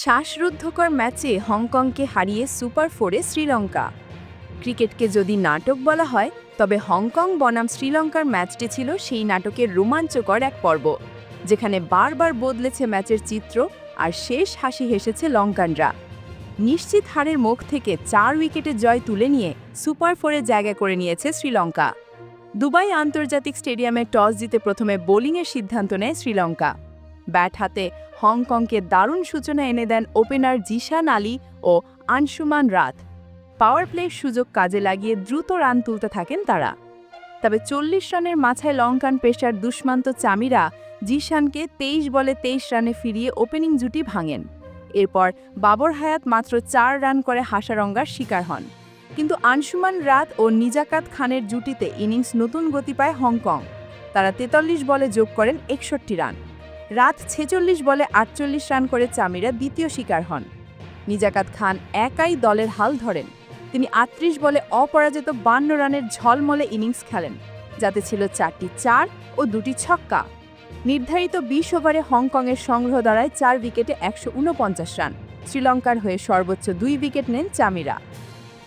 শ্বাসরুদ্ধকর ম্যাচে হংকংকে হারিয়ে সুপার ফোরে শ্রীলঙ্কা। ক্রিকেটকে যদি নাটক বলা হয়, তবে হংকং বনাম শ্রীলঙ্কার ম্যাচটি ছিল সেই নাটকের রোমাঞ্চকর এক পর্ব, যেখানে বারবার বদলেছে ম্যাচের চিত্র আর শেষ হাসি হেসেছে লঙ্কানরা। নিশ্চিত হারের মুখ থেকে 4 উইকেটে জয় তুলে নিয়ে সুপার ফোরে জায়গা করে নিয়েছে শ্রীলঙ্কা। দুবাই আন্তর্জাতিক স্টেডিয়ামে টস জিতে প্রথমে বোলিংয়ের সিদ্ধান্ত নেয় শ্রীলঙ্কা। ব্যাট হাতে হংকংকে দারুণ সূচনা এনে দেন ওপেনার জিশান আলী ও আনশুমান রাত। পাওয়ার প্লের সুযোগ কাজে লাগিয়ে দ্রুত রান তুলতে থাকেন তারা। তবে 40 রানের মাথায় লঙ্কান পেসার দুষ্মান্ত চামিরা জিশানকে 23 বলে 23 রানে ফিরিয়ে ওপেনিং জুটি ভাঙেন। এরপর বাবর হায়াত মাত্র 4 রান করে হাসারঙ্গার শিকার হন। কিন্তু আনশুমান রাত ও নিজাকাত খানের জুটিতে ইনিংস নতুন গতি পায় হংকং। তারা 43 বলে যোগ করেন 61 রান। রাত 46 বলে 48 রান করে চামিরা দ্বিতীয় শিকার হন। নিজাকাত খান একাই দলের হাল ধরেন। তিনি 38 বলে অপরাজিত 52 রানের ঝলমলে ইনিংস খেলেন, যাতে ছিল 4টি 4 ও 2টি ছক্কা। নির্ধারিত 20 ওভারে হংকংয়ের সংগ্রহ দাঁড়ায় 4 উইকেটে 149 রান। শ্রীলঙ্কার হয়ে সর্বোচ্চ 2 উইকেট নেন চামিরা।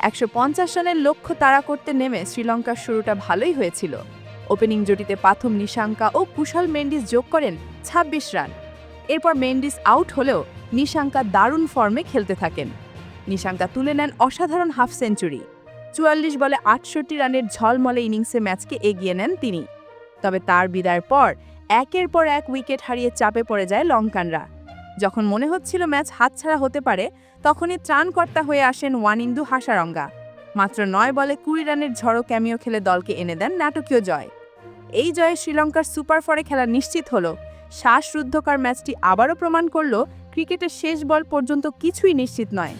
150 রানের লক্ষ্য তাড়া করতে নেমে শ্রীলঙ্কার শুরুটা ভালোই হয়েছিল। ওপেনিং জুটিতে পাথম নিশাঙ্কা ও কুশল মেন্ডিস যোগ করেন 26 রান। এরপর মেন্ডিস আউট হলেও নিশাঙ্কা দারুণ ফর্মে খেলতে থাকেন। নিশাঙ্কা তুলে নেন অসাধারণ হাফ সেঞ্চুরি। 44 বলে 68 রানের ঝলমলে ইনিংসে ম্যাচকে এগিয়ে নেন তিনি। তবে তার বিদায়ের পর একের পর এক উইকেট হারিয়ে চাপে পড়ে যায় লঙ্কানরা। যখন মনে হচ্ছিল ম্যাচ হাতছাড়া হতে পারে, তখনই ত্রাণকর্তা হয়ে আসেন ওয়ানিন্দু হাসারঙ্গা। মাত্র 9 বলে 20 রানের ঝড়ো ক্যামিও খেলে দলকে এনে দেন নাটকীয় জয়। এই জয়ে শ্রীলঙ্কার সুপার ফোরে খেলা নিশ্চিত হল। শ্বাসরুদ্ধকর ম্যাচটি আবারও প্রমাণ করল, ক্রিকেটের শেষ বল পর্যন্ত কিছুই নিশ্চিত নয়।